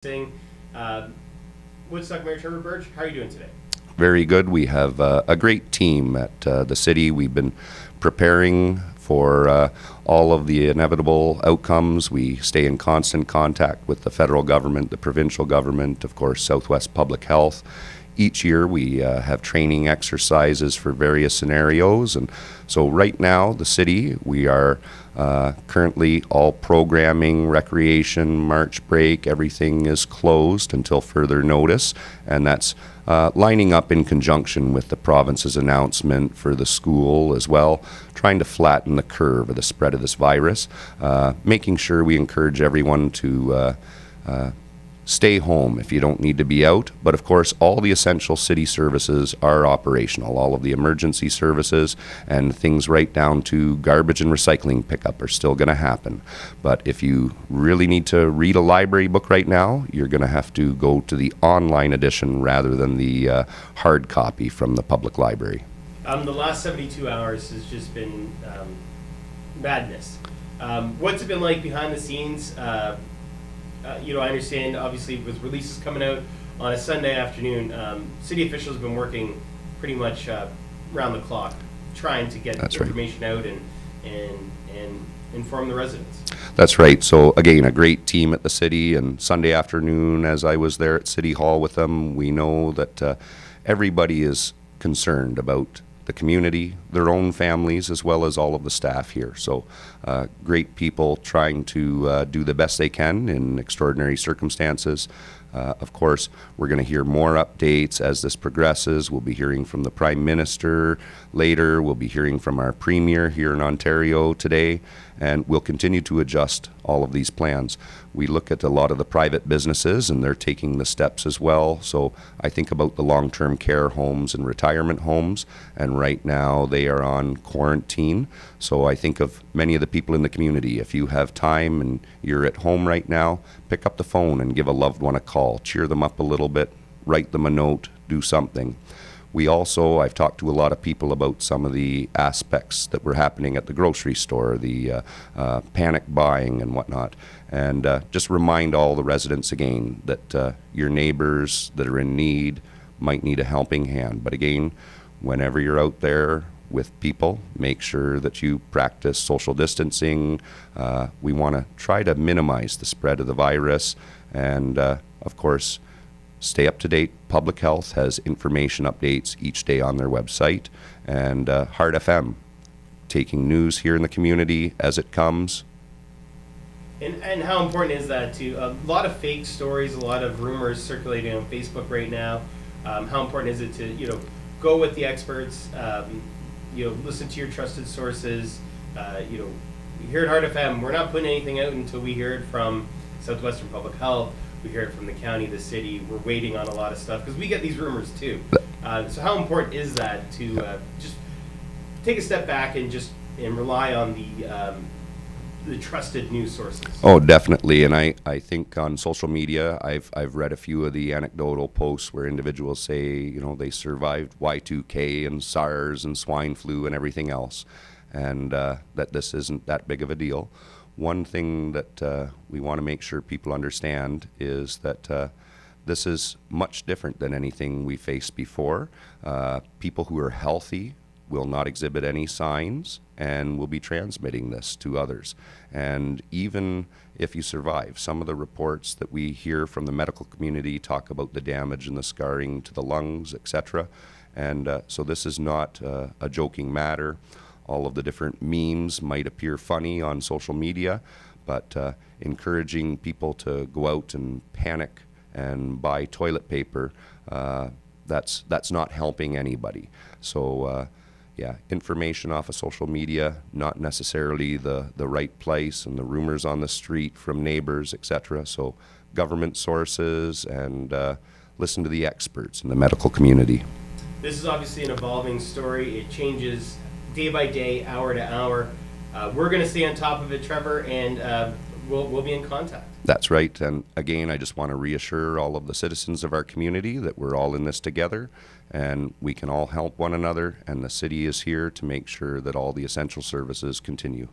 Sing. Woodstock Mayor Trevor Birtch, how are you doing today? Very good. We have a great team at the city. We've been preparing for all of the inevitable outcomes. We stay in constant contact with the federal government, the provincial government, of course, Southwest Public Health. Each year we have training exercises for various scenarios, and so right now the city, we are currently all programming, recreation, March break, everything is closed until further notice, and that's lining up in conjunction with the province's announcement for the school as well, trying to flatten the curve of the spread of this virus, making sure we encourage everyone to stay home if you don't need to be out. But of course, all the essential city services are operational. All of the emergency services and things right down to garbage and recycling pickup are still going to happen. But if you really need to read a library book right now, you're going to have to go to the online edition rather than the hard copy from the public library. The last 72 hours has just been madness. What's it been like behind the scenes? I understand, obviously, with releases coming out on a Sunday afternoon, city officials have been working pretty much round the clock, trying to get information out and inform the residents. That's right. So again, a great team at the city, and Sunday afternoon, as I was there at City Hall with them, we know that everybody is concerned about the community, their own families, as well as all of the staff here. So great people trying to do the best they can in extraordinary circumstances. Of course, we're going to hear more updates as this progresses. We'll be hearing from the Prime Minister later. We'll be hearing from our Premier here in Ontario today, and we'll continue to adjust all of these plans. We look at a lot of the private businesses, and they're taking the steps as well. So I think about the long-term care homes and retirement homes, and right now they are on quarantine. So I think of many of the people in the community. If you have time and you're at home right now, pick up the phone and give a loved one a call. Cheer them up a little bit, write them a note, do something. We also, I've talked to a lot of people about some of the aspects that were happening at the grocery store, the panic buying and whatnot, and just remind all the residents again that your neighbors that are in need might need a helping hand. But again, whenever you're out there with people, make sure that you practice social distancing. We want to try to minimize the spread of the virus, and of course, stay up to date. Public Health has information updates each day on their website, and Heart FM, taking news here in the community as it comes. And how important is that to a lot of fake stories, a lot of rumors circulating on Facebook right now? How important is it to go with the experts? Listen to your trusted sources. Here at Heart FM, we're not putting anything out until we hear it from Southwestern Public Health. We hear it from the county, the city. We're waiting on a lot of stuff because we get these rumors too. So how important is that to just take a step back and rely on the trusted news sources? Oh, definitely. And I think on social media, I've read a few of the anecdotal posts where individuals say, they survived Y2K and SARS and swine flu and everything else, and that this isn't that big of a deal. One thing that we want to make sure people understand is that this is much different than anything we faced before. People who are healthy will not exhibit any signs and will be transmitting this to others. And even if you survive, some of the reports that we hear from the medical community talk about the damage and the scarring to the lungs, etc. And so this is not a joking matter. All of the different memes might appear funny on social media, but encouraging people to go out and panic and buy toilet paper, that's not helping anybody. So information off of social media, not necessarily the right place, and the rumors on the street from neighbors, etc. So government sources, and listen to the experts in the medical community. This is obviously an evolving story. It changes day by day, hour to hour. We're going to stay on top of it, Trevor, and we'll be in contact. That's right. And again, I just want to reassure all of the citizens of our community that we're all in this together, and we can all help one another, and the city is here to make sure that all the essential services continue.